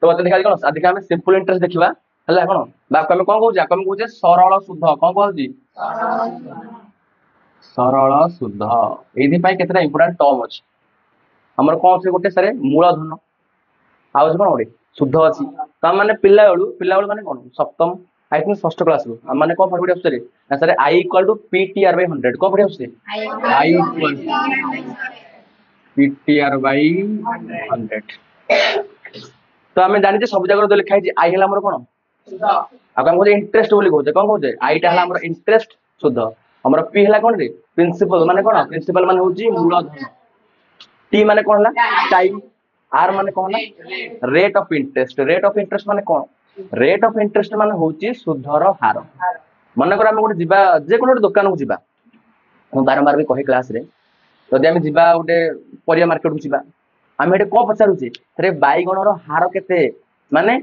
तो मते देखा कोन अधिक हम सिंपल इंटरेस्ट देखिबा हला कोन बा हम कोन कहूजे सरल शुद्ध कोन कहूजी सरल शुद्ध एथि पई केतरा इंपोर्टेंट टर्म अछि हमर कोन से गोटे सरे मूलधन आउ कोन गोटे शुद्ध अछि त माने पिल्ला बेलू माने कोन सप्तम आई थिंक षष्ठ क्लास रू माने कोन पढि आछरे ना सरे I equal to PTR by 100 कोन पढि आछरे I इक्वल PTR बाय 100 तो आमे जानि सब जगह तो लिखा है आई हला हमर कोन अब हम इंटरेस्ट बोली कहते कौन कहते आईटा हला हमर इंटरेस्ट शुद्ध हमर पी हला कोन रे प्रिंसिपल माने कोन प्रिंसिपल माने होची मूलधन टी माने कोन हला टाइम आर माने कोन हला रेट ऑफ इंटरेस्ट माने कोन रेट ऑफ इंटरेस्ट माने होची शुद्धर हार माने कर हम गोटे जिबा जे कोन दुकान को जिबा हम बारंबार भी कहि क्लास रे जदि हम जिबा गोटे परिया मार्केट को जिबा हम एटे को पचारुचे रे बाईगणर हार केते माने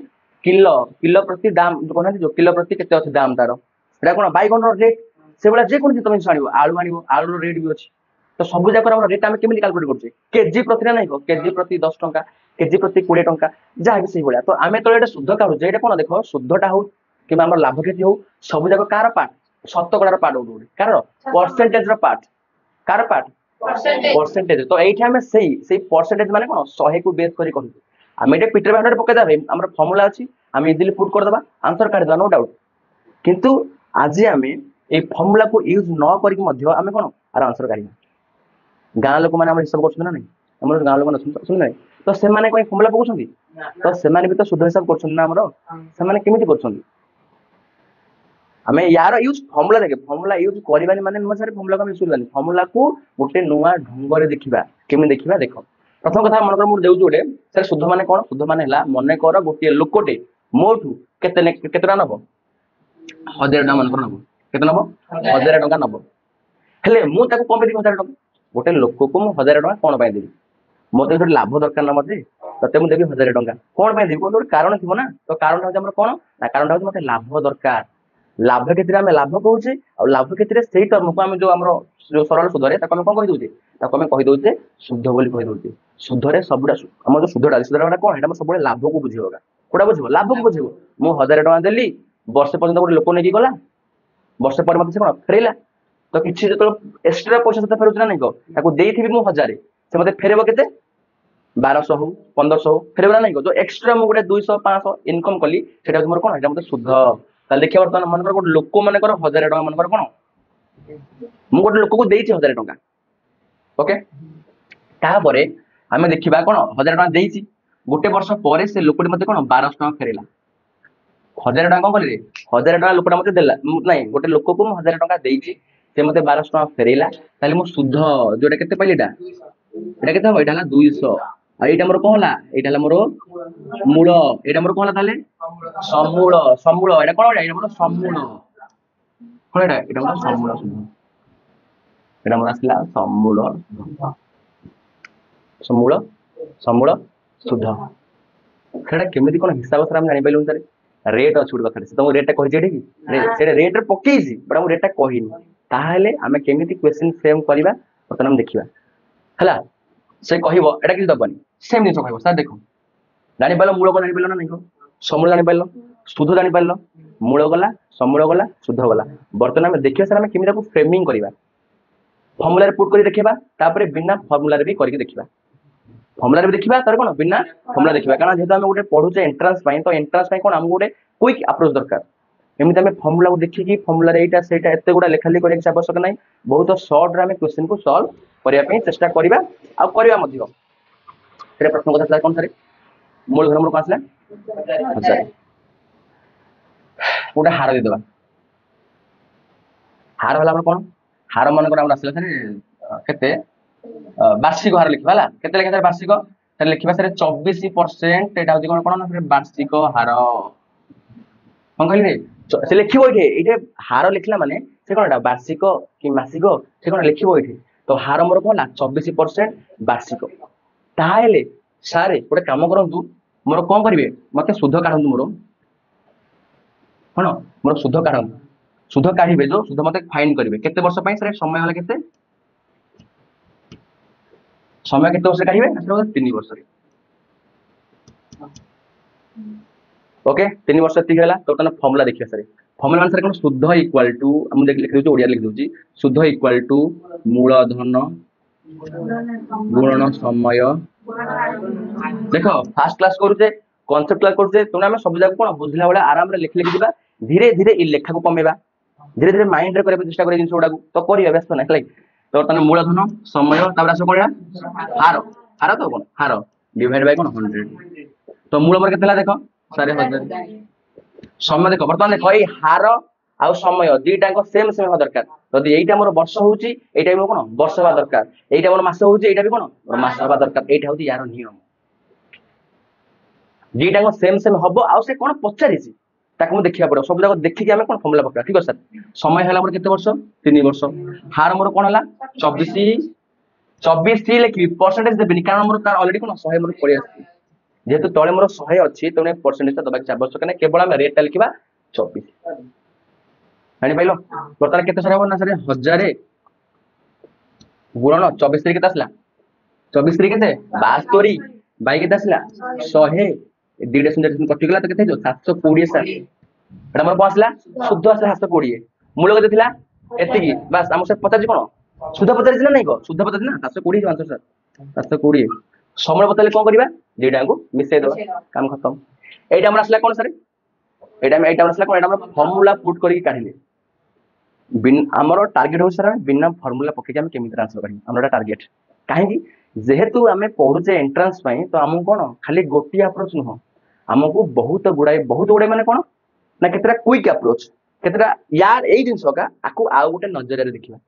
किलो किलो प्रति दाम कोन जो किलो प्रति केते अछि दाम तारो एटा कोन बाईगणर रेट से बला जे कोन जे तुम छानिबो आलू रेट भी अछि तो सब जाकर हम रेट हम केमिति कैलकुलेट करछे केजी प्रति ना नहीं को केजी प्रति 10 टंका केजी प्रति 20 टंका जा भी सही बला तो आमे तो एटा शुद्ध काढु एटा कोन देखो शुद्धटा हो कि हमर लाभ केति हो सब जाकर कार पार्ट शतकड़ार पार्ट उडे कार परसेंटेज रो पार्ट कार पार्ट परसेंटेज तो एठी हमें सही परसेंटेज माने कोन 100 को बेस करी कहू हम एटा पीटर बाय 100 पके दाबे हमर फार्मूला अछि हम इजिली पुट कर देबा आंसर काढ दबा नो डाउट किंतु आज हमें ए फार्मूला को यूज न करी मध्य हमें कोन आर आंसर काढिबा गाँ लोक मैंने हिसाब कर ना नहीं आम गाँ लोक सुन ना तो से कोई फर्मुला पकाउछंती तो से भी तो शुद्ध हिसाब करमि कर आमे यार यूज फर्मुला देखे फर्मुला यूज करवानी माने नुआ सारे फर्मुला को यूज करवानी फर्मुला को गोटे नुआ ढंग रे देखिबा केमि देखिबा देखो प्रथम कथा मन कर मु देउ जोडे सर शुद्ध माने कोन शुद्ध माने हला मने कर गोटे लोकटे मोठू केतना नबो 1000 टका मन कर नबो केतना नबो 1000 टका नबो हेले मु ताको कोन बेदी 1000 टका गोटे लोक को मु 1000 टका कोन पाई देबी मते गोटे लाभ दरकार ना मते तते मु देबी 1000 टका कोन पाई देबी कोन कारण थिबो ना तो कारण हो हमर कोन ना कारण हो मते लाभ दरकार लाभ केतिरे हम लाभ कहूचे आ लाभ केतिरे सेही टर्म को हम जो हमरो जो सरल शुद्धरे ताको हम कोन कहि दोचे ताको हम कहि दोचे शुद्ध बोली कहि दोचे शुद्धरे सबडा हमर जो शुद्धडा कोन एटा सब लाभ को बुझिबोगा कोडा बुझिबो लाभ को बुझिबो मु 1000 टका देली वर्ष पर्यंत गोटे लोक नेकी गला वर्ष पर मते से कोन फेरेला तो किछि जो एक्स्ट्रा पैसा सते फेरुछ ना नहीं को ताको देइथिबी मु 1000 से मते फेरेबो केते 1200 हो 1500 फेरेबो ना नहीं को जो एक्स्ट्रा मु गोटे 200 500 इनकम कली सेटा हमर कोन एटा मते शुद्ध ताले देखिया वर्तमान मन कर गोटे लोक माने कर 1000 टका मन कर कोन मु गोटे लोक को देइछि 1000 टका ओके ता परे हमें देखिबा कोन 1000 टका देइछि गोटे वर्ष परे से लोकटी मते कोन 1200 टका फेरेला 1000 टका कोन कली रे 1000 टका लोकटा मते देला नहीं गोटे लोक को मु 1000 टका देइछि से मते 1200 टका फेरेला ताले मु शुद्ध जोटा केते पइलेटा एटा केते हो एटा हला 200 आ एटा हमर कोन हला एटा हला हमर मूल एटा हमर कोन हला ताले समूल समूल एटा कोन एटा हमर समूल कोन एटा हमर समूल शुद्ध एटा हमर असला समूल समूल समूल शुद्ध सेटा केमिति कोन हिसाब से हम जानि पाइलु सर रेट अछि गुड कथा से तो रेट कहि जेठी कि सेटा रेट रे पकेइछि बट हम रेट कहिनी ताहले आमे केमिति क्वेश्चन फ्रेम करबा पतन हम देखिबा हला से कहिबो एटा कि दबनी सेम निस कहिबो सर देखो जानि पाइलो मूल को जानि पाइलो ना नहीं को समूल जानि पाइलो शुद्ध जानि पाइलो मूल गला समूल गला शुद्ध गला वर्तमान हम देखिबा सर हम केमिति को फ्रेमिंग करबा फॉर्मूला रे पुट करी देखिबा तापर बिना फॉर्मूला रे भी करके देखिबा फॉर्मूला रे देखिबा तार कोन बिना फॉर्मूला देखिबा कारण जेतो हम गोटे पढुचे एंट्रेंस पाई तो एंट्रेंस पाई कोन हम गोटे क्विक अप्रोच दरकार एमिति हम फॉर्मूला को देखि कि फॉर्मूला रे एटा सेटा एते गुडा लेखाली करे के आवश्यक नाही बहुत शॉर्ट रे हम क्वेश्चन को सॉल्व करिया पे चेष्टा करबा आ करबा मध्य तेरे प्रश्न कथा कोन सरे मूल धर्म रो कासला अच्छा गोटे हार दे देबा हार होला हम कोन हार मन को हम आसला सरे केते वार्षिक हार लिखबा हला केते लेखा सर वार्षिक सर लिखबा सर 24% एटा होती कोन कोन सर वार्षिक हार हम कहली से लिखिबो एठे हार लिखला माने से कोनटा वार्षिक कि मासिक से कोन लिखिबो एठे तो हार मोर कोन 24% वार्षिक ताहेले सारे गोटे काम करंतु मोर कोन करिवे मते शुद्ध काढंतु मोर शुद्ध काढंतु शुद्ध काढिबे जो शुद्ध मते फाइन करिवे केते वर्ष पई सर समय होला केते समय केते वर्ष काढिबे 3 वर्ष रे ओके 3 वर्ष एतिक हैला तो तने फॉर्मूला देखिया सर फॉर्मूला आंसर कोन शुद्ध इक्वल टू हम लिख देउ ओडिया लिख देउची शुद्ध इक्वल टू मूलधन गुणन समय देखो फास्ट क्लास करूचे कॉन्सेप्ट क्लास करूचे तुने हम सब जाक कोन बुझला वाला आराम रे लिख लिख दिबा धीरे धीरे इ लेखा को कमेबा धीरे धीरे माइंड रे करे चेष्टा करे जिंस उडा तो करिया व्यस्त ना लाइक तो तने मूलधन समय तापर आसो कोन हार हार तो कोन हार डिवाइड बाय कोन 100 तो मूल पर केतला देखो 4000 समय देखो बर्तमान देखो ए हार आउ समय दुईटा सेम सेम हवा दरकार जदि एइटा मोर वर्ष होउची एइटा मोर कोन वर्ष हवा दरकार एइटा मोर मास होउची एइटा भी कोन मोर मास हवा दरकार एइटा होउची यार नियम दुईटा सेम सेम हबो आउ से कोन पचारिची ताको मु देखिया पड़ो सब जाक देखि के हमें कोन फॉर्मूला पकड़ा ठीक है सर समय हला मोर केते वर्ष 3 वर्ष हार मोर कोन हला 24 24 लिखि परसेंटेज देबेनी कारण मोर तार ऑलरेडी कोन 100 मोर पड़ी आसी जेहेतु तळे मोर 100 अछि तने परसेंटेज दबा के आवश्यक नै केवल हम रेट लिखिबा 24 जानि पाइलो बर्तमान केते सर हो ना सर 1000 गुणन 24 रे केते आसला 24 रे केते 72 बाई केते आसला 100 दीडे सुंदर कटि गला तो केते जो 720 सर एटा मोर पहुंचला शुद्ध आसला 720 मूल केते थिला एतिकी बस हम से 50 कोन शुद्ध 50 ना नहीं को शुद्ध 50 ना 720 आंसर सर 720 समय बताले कोन करबा दीडा को मिसै दो काम खत्म एटा हमर आसला कोन सर एटा आसला कोन एटा हमर फार्मूला पुट करी काढिले बिन हमर टारगेट हो सर बिना फार्मूला पके हम केमिति ट्रांसफर करी हमर टारगेट काहेकि जेहेतु आमे पढुचे एंट्रेंस पई तो हम कोन खाली गोटी अप्रोच न हमको बहुत गुड़ाई माने कोन ना केतरा क्विक अप्रोच केतरा यार एई जिंस का आकु आ गोटे नजर रे देखिबा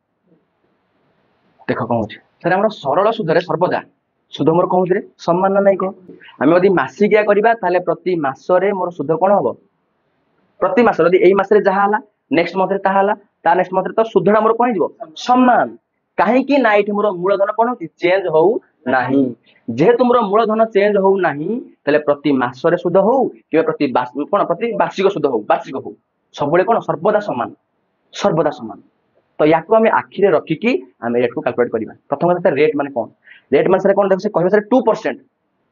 देखो कोन होछ सर हमर सरल सुधरे सर्वदा सुध मोर कोन रे सम्मान नै को हम यदि मासिकिया करबा ताले प्रति मासरे मोर सुध कोन हबो प्रति मास यदि एई मासरे जहा हला नेक्स्ट मंथ रे ता हला ता नेक्स्ट मंथ रे तो सुधडा मोर कोन हिजो सम्मान काहे कि ना इथे मोर मूलधन कोन होती चेंज हो नाही जेहेतु मोर मूलधन चेंज हो नाही तले प्रति मासरे सुध हो कि प्रति कोन प्रति वार्षिक सुध हो वार्षिक हो सबले कोन सर्वदा समान तो याको हम आखिरे रखी कि हम रेट को कैलकुलेट करबा प्रथम कथा रेट माने कोन रेट माने कोन देखो से कहबे सर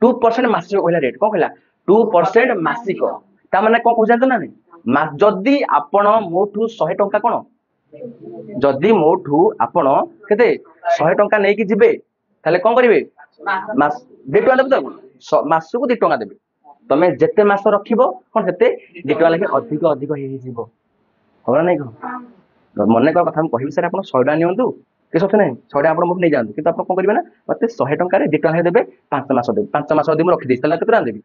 2% मासिक कहला रेट कोन कहला 2% मासिक ता माने कोन कहजन ना नहीं जदी आपण मोठू 100 टंका कोन जदी मोठू आपण केते 100 टंका नै कि जिबे ताले कोन करिवे मास 2 टंका देबे तो मास को 2 टंका देबे तमे जेते मास रखिबो कोन सेते 2 टंका लागे अधिक अधिक हे जिवो होला नै को मने कर कथा हम कहिबे सर आपण 100 टंका नियंतु के सते नै 100 टंका आपण मोठ नै जानतु किंतु आपण कोन करिवे ना मते 100 टंका रे 2 टंका देबे 5 मास देबे 5 मास देबे रखि देस ताले केते टंका देबे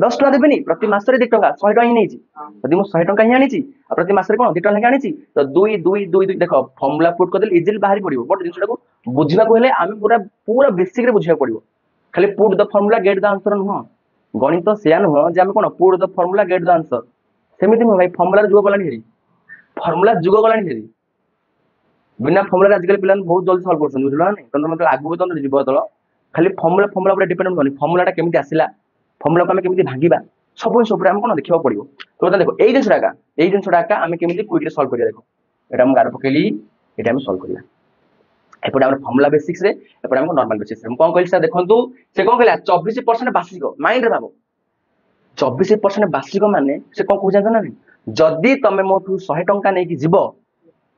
10 टंका देबेनी प्रति मास रे 2 टंका 100 टंका ही नै छि यदि मो 100 टंका ही आनी छि प्रति मास रे कोन 2 टंका आनी छि तो 2 2 2 2 देखो फार्मूला पुट कर देल इजिली बाहरी पड़िबो बट जिंसटा को बुझिबा को हेले आमे पूरा पूरा बेसिक रे बुझिबा पड़िबो खाली put the formula get the answer न गणित सेया न जे आमे कोन put the formula get the answer सेमिति न भाई फार्मूला जुग गलानी हेरी फार्मूला जुग गलानी हेरी बिना फार्मूला आजकल पिलान बहुत जल्दी सॉल्व करछन बुझला नै तंत्र मतलब आगु तंत्र जीव तळ खाली फार्मूला ऊपर डिपेंड होनी फार्मूलाटा केमिति आसिला फार्मूला को हम केमिति भांगीबा सब हम कोन देखिबा पड़िबो तो देखो एई जिंसटा का हम केमिति क्विकली सॉल्व करिया देखो एटा हम गार पकेली एटा हम सॉल्व करिया एपटे हम फार्मूला बेसिक्स रे एपटे हम नॉर्मल बेसिक्स रे हम कोन कहली सर देखंतु से कोन कहला 24% बार्षिक माइंड रे भाबो 24% बार्षिक माने से कोन कहू जानत ना जदी तमे मोठू 100 टंका नै कि जीवो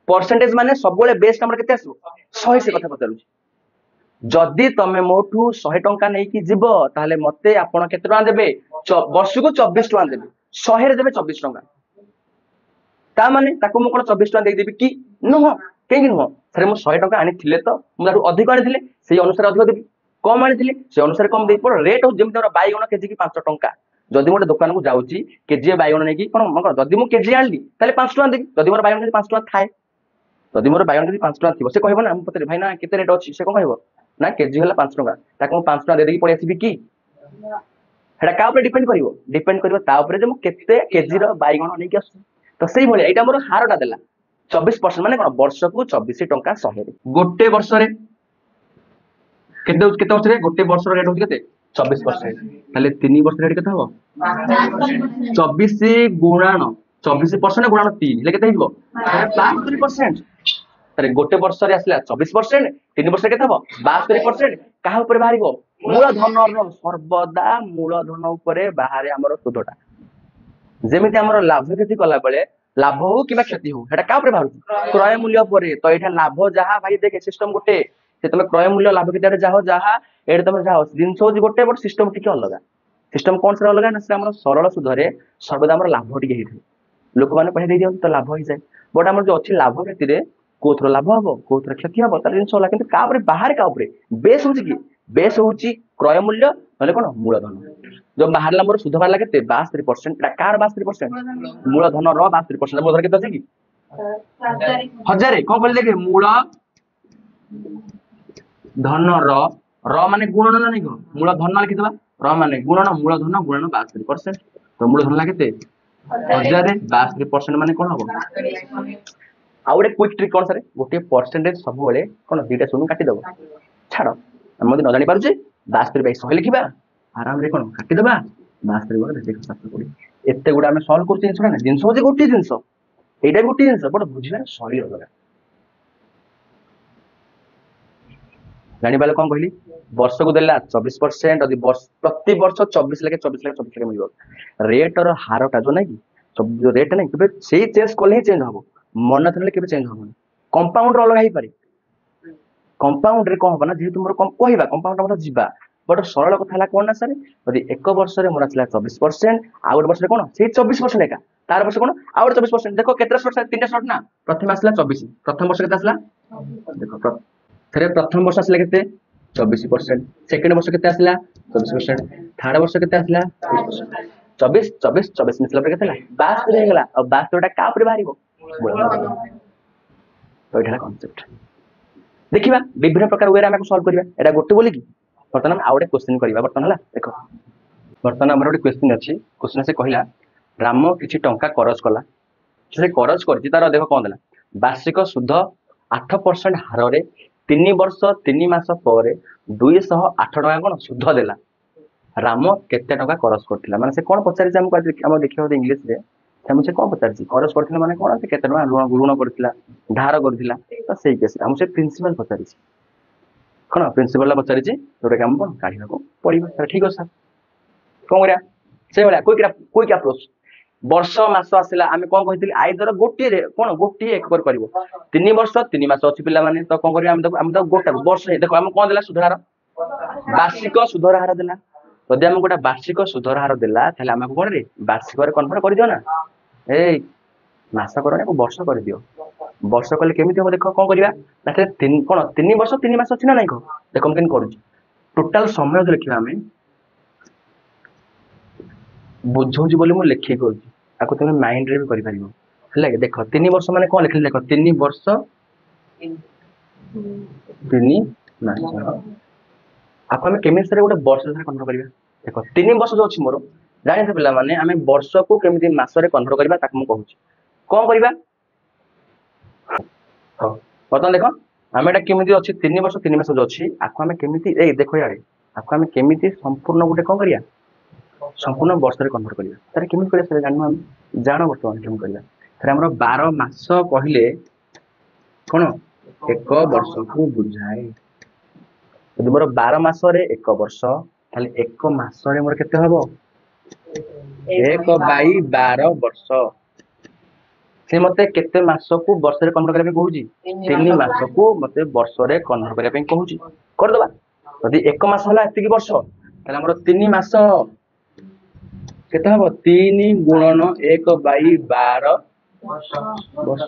परसेंटेज माने सबले बेस्ट हमर केते आसो 100 से कथा पतारुची जदी तमे मोठू 100 टंका नै कि जीवो ताले मते आपण केते टंका देबे वर्ष को 24 टंका देबे 100 रे देबे 24 टंका ता माने ताको मो कोन 24 टंका दे देबी कि नो केहि नो सर मो 100 टंका आनी थिले तो मु अधिक आनी थिले सेही अनुसार अधिक देबी कम आनी थिले से अनुसार कम देबी पर रेट हो जेम तोरा बाईगण केजी की 5 टंका जदी मोटे दुकान को जाउची केजी बाईगण नै कि कोन जदी मु केजी आनली ताले 5 टंका देबी जदी मोर बाईगण 5 टंका थाए जदी मोर बाईगण केजी 5 टंका थिबो से कहबो ना हम पतरे भाई ना केते रेट अछि से कोन कहबो ना केजी हला 5 टंका ताको 5 टंका दे देकी पड़ी आसीबी कि हेडा का ऊपर डिपेंड करिवो ता ऊपर जे मु केते केजी रो बाईगण नै कि आसु तो सेही भले एटा मोर हारटा देला 24% माने कोन वर्ष को 24 टंका 100 रे गोटे वर्ष रे केते वर्ष रे गोटे वर्ष रो रेट होती केते 24% ताले 3 वर्ष रेट केते हो 24 गुणन 24% गुणन 3 ले केते हिबो 72% अरे गोटे वर्ष रे आसला 24% 3 वर्ष केते हो 72% काहा ऊपर बाहरिबो मूलधन सर्वदा मूलधन उपरे बाहर आमर सुधटा जेमिति आमर लाभ क्षति कला बेले लाभ हो कि क्षति हो सेटा का बाहर क्रय मूल्य पर तो ये लाभ जहाँ भाई देखे सिस्टम गोटे से तुम क्रय मूल्य लाभ क्षति जाओ जहाँ ये तुम जाओ जिन गोटे बट सिस्टम टी अलग सिस्टम कौन से अलग ना से सरल सुधरे सर्वदा आम लाभ टी होता है लोक मैंने पैसा दे तो लाभ हो जाए बट आम जो अच्छी लाभ क्षति कौथर लाभ हम कौथर क्षति हम तार जिन कि बाहर का बेस हूँ कि बेस हूँ क्रय मूल्य ना कौन मूलधन जो बाहर मोर सुध बाहर के 62% कार 62% मूलधन र 62% मूलधन के कि हजार कौन कहले देखे मूल धन र माने गुणन ना नहीं मूलधन लिखिदबा र माने गुणन मूलधन गुणन 62% तो मूलधन ला केते 1000 62% माने कौन हम आ गोटे क्विक ट्रिक कौन सर गोटे परसेंटेज सब बेले कौन दुईटा शून्य काटिदेव छाड़ आम न जानी पारे 62 / 100 लिखा आराम रे कौन काटिदेवा 62 एत गुड़ा आम सल्व कर जिनस हूँ गोटे जिनस यहाँ गोटे जिनस बट बुझे शैली अलग जापारे कौन कहली वर्ष को देला 24% प्रति वर्ष 24 लाख 24 लाख 24 लाख मिल रेट और हारटा जो ना कि रेट ना कि से चेंज कले ही चेंज हम मन थे के चेंज हम कंपाउंड अलग हो पारे कंपाउंड रे कौन हम ना जेहतु मोर कहवा कंपाउंड मतलब जीवा बट सरल कथा कौन ना सर यदि एक वर्ष में मोर आसला 24% आ गोटे वर्ष कौन से 24% एका तार वर्ष कौन आ गोटे 24% देखो केते शॉर्ट 3टा शॉर्ट ना प्रथम आसला 24 प्रथम वर्ष केते आसला देखो थे प्रथम वर्ष आसला केते 24% सेकंड वर्ष केते आसला 24% थर्ड वर्ष केते आसला 24 24 24 मिसला पर केते 72 हे गेला अब 72 टा का ऊपर बाहरिबो तो एटा कांसेप्ट देखिबा विभिन्न प्रकार वे आम सॉल्व करबा एटा गोटे बोली कि बर्तमान आ गोटे क्वेश्चन करबा बर्तमान हला देखो बर्तमान हमर गोटे क्वेश्चन अछि क्वेश्चन से कहला राम किछि टंका करज कला से करज करछि तार देखो कोन देला वार्षिक सुध 8% हार रे 3 वर्ष 3 मास पर 208 टका कोन सुध देला राम केते टका करज करथिला माने से कोन पचारि हम देखियो इंग्लिश रे से मुझे कौन पचार करज करथिला माने कोन से केते टका ऋण करथिला धार करथिला तो सेही केस हम से प्रिंसिपल पचारि कौन प्रिंसिपल पचारि जोटा कि हम काढ़ा को पड़ो ठीक है सर कौन करा से भाया क्विक अप्रोच वर्ष मास आसला आम कौन कही आईदर गोटे कौन गोटे एक कर 3 वर्ष 3 मास अच्छी पिला माने तो कौन कर गोटा वर्ष देखो आम कौन देला सुधहार वार्षिक सुधर हार देला जदि आम गोटे वार्षिक सुधर हार देला ताहले आम कौन रे वार्षिक कन्वर्ट कर दियो ना ए मास करने को वर्ष कर दियो वर्ष कले केमिति हम देखो कौन करबा ना कौन 3 वर्ष 3 मास अछि ना नहीं को देखो हम केन करूची टोटल समय जो लिखिबा हमें बुझौजी बोली मु लिखि करूची आको तुम माइंड रे भी करि परिबो हला देखो 3 वर्ष माने कोन लिखले देखो 3 वर्ष 3 मास आको हम केमिति रे गोटे वर्ष रे कन्वर्ट करबा देखो 3 वर्ष जो अछि मोर जानि से पिला माने हमें वर्ष को केमिति मास रे कन्वर्ट करबा ताक मु कहूची कोन करबा हां बतन देखो हम एटा केमिति अछि 3 वर्ष 3 मास जो अछि आको हम केमिति ए देखो यारे आको हम केमिति संपूर्ण गोटे कोन करिया संपूर्ण वर्ष रे कन्वर्ट करिया तारे केमिति करिया से जानू हम जानो बर्तमान केम करिया तारे हमर 12 मास कहिले कोन एक वर्ष को बुझाए यदि मोर 12 मास रे एक वर्ष ताले एक मास रे मोर केते हबो 1/12 वर्ष से मते केते मास को वर्ष रे कन्वर्ट करबे कहूजी 3 मास को मते वर्ष रे कन्वर्ट करबे कहूजी कर दबा यदि एक मास होला एति वर्ष ताले हमर 3 मास केते हबो 3 गुणन 1/12 वर्ष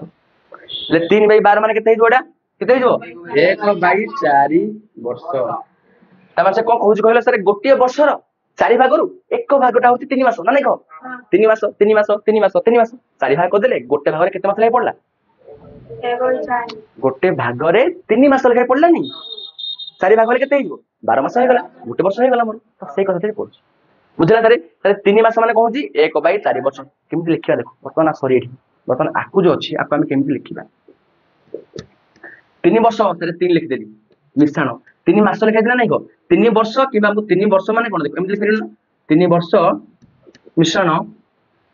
ले 3/12 माने केते हिजो एटा केते हिजो 1/4 वर्ष तब से कोन कहूज कहले सर गोटे वर्षर 4 भागरु एक भागटा होती 3 मास ना नै कह 3 मास 3 मास 3 मास 3 मास 4 भाग कर देले गोटे भागरे केते मास लाग पड़ला गोटे भागरे 3 मास लाग पड़ला नी 4 भागरे केते हिजो 12 मास हो गला गोटे वर्ष हो गला मोर तो सेही कथा पड़ बुझला तारे 3 मास माने कहूजी 1/4 वर्ष केमिति लिखिबा देखो बर्तमान सॉरी एठी बर्तमान आकु जो अछि आकु हम केमिति लिखिबा 3 वर्ष तारे 3 लिख देली मिश्रण 3 मास लिखा दिला नै को 3 वर्ष किबा 3 वर्ष माने कोन देखो एमिति लिख देली 3 वर्ष मिश्रण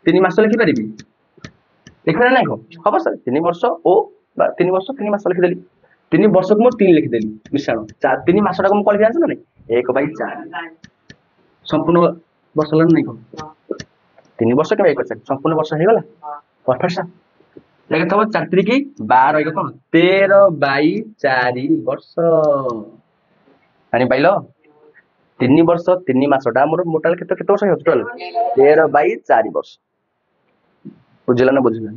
3 मास लिखि परिबी लिखला नै को हबो सर 3 वर्ष ओ 3 वर्ष 3 मास लिखि देली 3 वर्ष को 3 लिखि देली मिश्रण 3 मासटा को कोन लिखि जान्छ नै 1/4 संपूर्ण वर्ष है नहीं कह 3 वर्ष के 1 संपूर्ण वर्ष हो गला परफेक्ट सा देखा थब 4 की 12 कौन 13/4 वर्ष जानी पाइल 3 वर्ष 3 मासटा मोर मोटाल केते वर्ष हो टोटल 13/4 वर्ष बुझला ना बुझला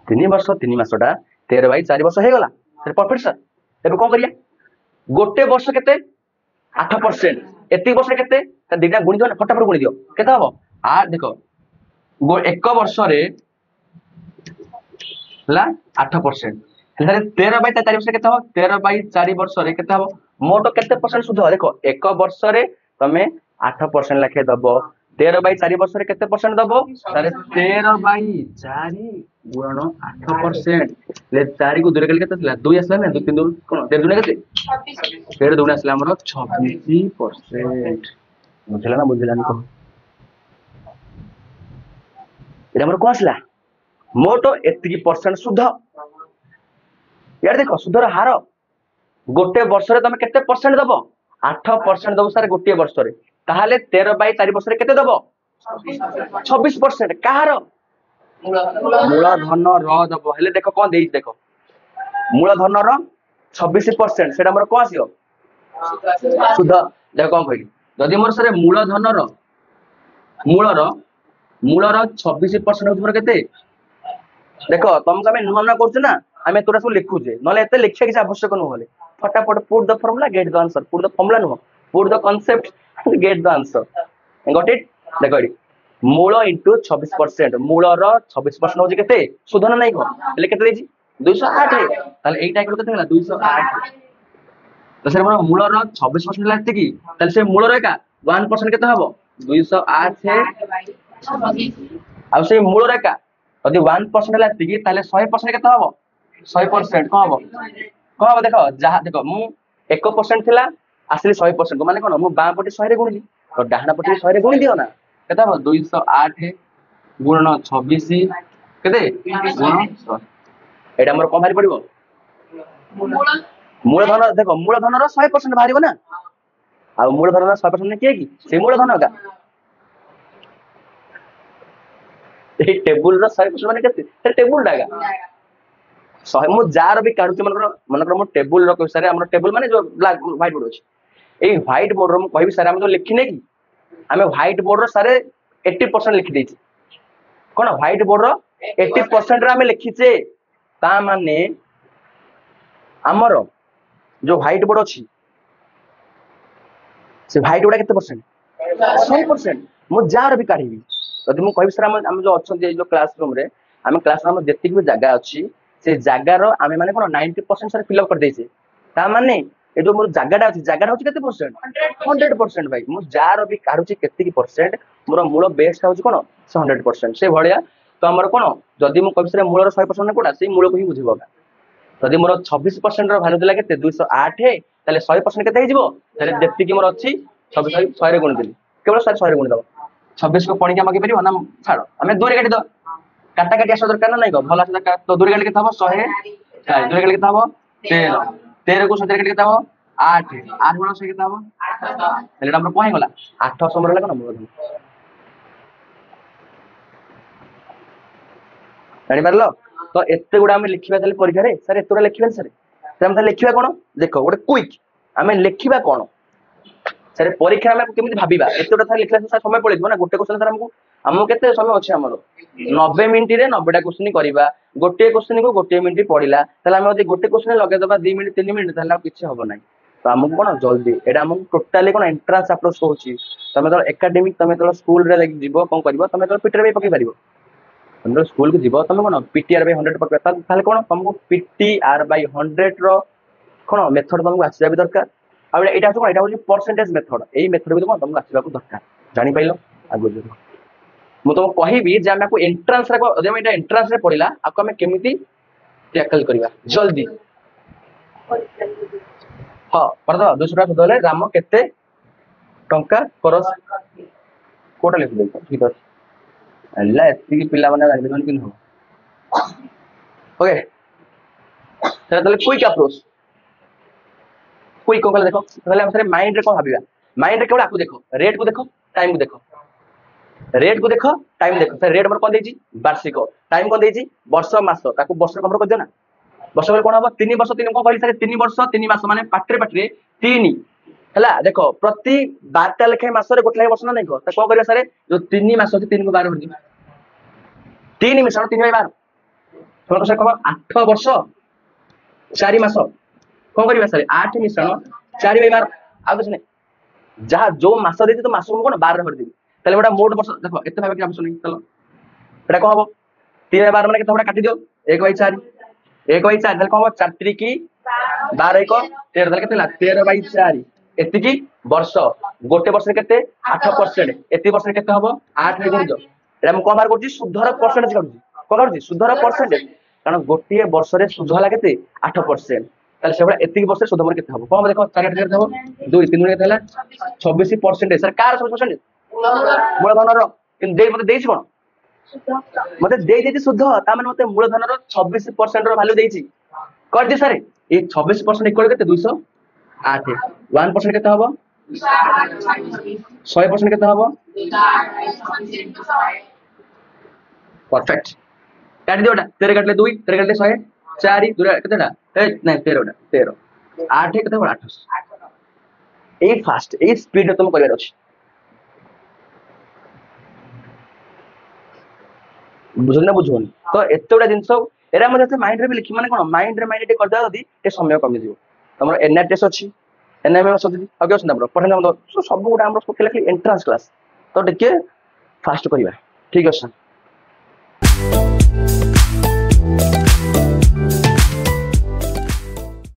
3 वर्ष 3 मासटा 13/4 वर्ष हो गला परफेक्ट सर एबे कोन करिया गोटे वर्ष केते 8% एति वर्ष केते दिटा गुणी दियो ना फटाफट गुणी दियो केते हबो आ देखो एक वर्ष रे ला 8% 13/4 वर्ष केते हो 13/4 वर्ष रे केते हबो मोट केते परसेंट सुध देखो एक वर्ष रे तमे 8% लाखे दबो 13/4 वर्ष रे केते परसेंट दबो तारे 13/4 गुणन 8% ले 4 को दूर केते थिला 2 आसला ना 2 3 2 कोन 1.5 दुना केते 1.5 दुना आसला हमर 26% बुझला ना बुझला नि को एटा हमर को आसला मोट एतिकी परसेंट सुध यार देखो सुधर हार गोटे वर्ष रे तमे केते परसेंट दबो 8% दबो सर गोटे वर्ष रे ताहाले 13/4 वर्ष रे केते दबो 26% कहार मूलधन र दबो हेले देखो कोन देई देखो मूलधन र 26% सेटा हमर को आसियो सुध देखो कोन कहली जदि मोर सर मूलधन र मूलर 26% होत मोर केते देखो तुमको आम नुआ नुआ कर आम तोरा सब लिखुचे ना एत लिखा किसी आवश्यक नुहे फटाफट put the formula get the answer put the formula नुह put the concept get the answer got it देखो मूल इंटू 26% मूलर 26% होची केते सुधन नाही को એટલે केते देजी 208 ताले एटा एकलो केते होला 208 तो सर मोर मूलर 26% लागते की ताले से मूलर एका 1% केते हबो 208 आ से मूलर एका यदि 1% लागते की ताले 100% केते हबो 100% को हबो देखो जहा देखो मु 1% थिला आसली 100% को माने कोन मु बां पटी 100 रे गुणिली तो डाहाना पटी 100 रे गुणी दियो ना केते हबो 208 गुणन 26 केते गुणन 100 एटा हमर कोन भारी पड़िबो मूलधन देखो मूलधन रो 100% भारीबो ना आ मूलधन रो 100% के की से मूलधन का ए टेबुल रो 100% माने केते टेबुल डागा सहे मु जार भी काढुची मनकर मो टेबुल रो सारे हमर टेबुल माने जो ब्लैक व्हाइट बोर्ड अछि ए व्हाइट बोर्ड रो मु कहबी सारे हम जो लिखिने की हमें व्हाइट बोर्ड रो सारे 80% लिखि देछि कोन व्हाइट बोर्ड रो 80% रे हमें लिखिचे ता माने हमर जो व्हाइट बोर्ड अछि से व्हाइट बोर्ड केते परसेंट 100% मु जार भी काढिबी यदि मु कहबी सारे हम जो अछन जो क्लासरूम रे हमें क्लासरूम में जेतिक भी जगह अछि से जगार आमे माने कोन 90% सर फिल अप कर देछे ता माने ए जो मोर जगाटा अछि जगाटा होछि केते परसेंट 100% भाई मु जार भी काढुची केते की परसेंट मोर मूल बेस का होछि कोन 100% से भलिया तो हमर कोन जदि मु कहबी सर मूलर 100% कोडा से मूल को ही बुझिबोगा जदि मोर 26% रो वैल्यू देला केते 208 ताले 100% केते हिजिबो ताले जेति की मोर अछि 26 100 रे गुण देली केवल सर 100 रे गुण दबो 26 को पणी के मागे परिबो ना छाड़ो हमें दूर काटी दो काटा काटी आसा दरकार ना नहीं भल आसा तो दूर काटी के थबो 100 दूर काटी के थबो 13 13 को 17 काटी के थबो 8 8 गुण 100 के थबो हेले हमर कोइ गला 8 समर लागो ना मूलधन जानि परलो तो एते गुडा हम लिखिबा ताले परीक्षा रे सर एतोरा लिखिबा सर हम ताले लिखिबा कोन देखो गोटे क्विक हमें लिखिबा कोन सर परीक्षा में केमिति भाबिबा एतोटा था लिखला सर समय पड़िबो ना गोटे क्वेश्चन सर हमको केते समय अछि हमरो 90 मिनिट रे 90 टा क्वेश्चन करिबा गोटे क्वेश्चन को गोटे मिनिट पढिला तले हम यदि गोटे क्वेश्चन लगे दबा 2 मिनिट 3 मिनिट तले किछ होबो नै तो हमको कोन जल्दी एटा हमको टोटली कोन एंट्रेंस अप्रोच होछि तमे तो एकेडमिक तमे तो स्कूल रे लागि जीवो कोन करबो तमे तो पीटीआर पे पकि परिबो तमे स्कूल को जीवो तमे कोन पीटीआर पे 100 पकि तले कोन तुमको पीटीआर बाय 100 रो कोन मेथड तुमको आसीबा भी दरकार आ एटा कोन एटा होछि परसेंटेज मेथड एई मेथड भी तुमको आसीबा को दरकार जानि पाइलो आगो जो मु तुमको कहिबी जे हम को एंट्रेंस रे को जमे एटा एंट्रेंस रे पडिला आको हम केमिति टैकल करबा जल्दी हां परदा 200 टा सुधले राम केते टंका करस कोटा लिख दे ठीक अछि अल्ला एति की पिला माने जानि कि न ओके तले क्विक अप्रोच क्विक को देखो तले हम सारे माइंड रे को भाबिबा माइंड रे केवल आकु देखो, रेट को देखो, टाइम को देखो, रेट को देखो, टाइम देखो। सर रेट हमर कोन देछि वार्षिक, टाइम कोन देछि वर्ष मास, ताकू वर्ष कन्वर्ट कर दियो ना। वर्ष बेले कोन हबो 3 वर्ष 3 कोन कहली सर 3 वर्ष 3 मास माने पाटरे पाटरे 3 हला देखो प्रति 12टा लेखे मास रे गोटे लेखे वर्ष ना नहीं को, त कोन करिया सर जो 3 मास अछि 3 को 12 होछि 3 मिश्रण 3 बाय 12 तो सर कहबो 8 वर्ष 4 मास कोन करिया सर 8 मिश्रण 4 बाय 12 आ कुछ नहीं जहाँ जो मास देती तो मास को कोन 12 रे भर देबी ताले बडा मोट वर्ष देखो एते भाबे कि आवश्यक नहीं चलो एटा को हबो 3 बाय 12 माने केते बडा काटि दियो 1 बाय 4 1 बाय 4 ताले को हबो 4 3 की 12 1 13 ताले केते ला 13 बाय 4 एति की वर्ष गोटे वर्ष रे केते 8% एति वर्ष रे केते हबो 8 रे गुण दियो एटा हम को बार करछि शुद्धर परसेंटेज काढुछि को काढुछि शुद्धर परसेंटेज कारण गोटे वर्ष रे शुद्ध हला केते 8% ताले सेबडा एति वर्ष रे शुद्ध हमर केते हबो कोन देखो 4 8 केते हबो 2 3 केते हला 26% सर कार 26% मूलधन रो कि दे मते देछि कोन मते दे देछि शुद्ध ता माने मते मूलधन रो 26% रो वैल्यू देछि कर दे सर ए 26% इक्वल केते 208 1% केते हबो 100% केते हबो परफेक्ट काट दियोटा 13 काटले 2 13 काटले 100 4 2 केतेटा ए नहीं 13 13 8 केते हबो 8 ए फास्ट ए स्पीड तुम करियर अछि बुझल ना बुझोन तो एते बडा जिंस एरा हम जते माइंड रे भी लिखि माने कोन माइंड रे माइंड कर दा जदी ए समय कमी दियो हमर एनआर टेस्ट अछि एनआर में सदी आगे अछि हमर पढना हम सब गुडा हमर स्पेशली एंट्रेंस क्लास तो देखे फास्ट करिवा ठीक अछि।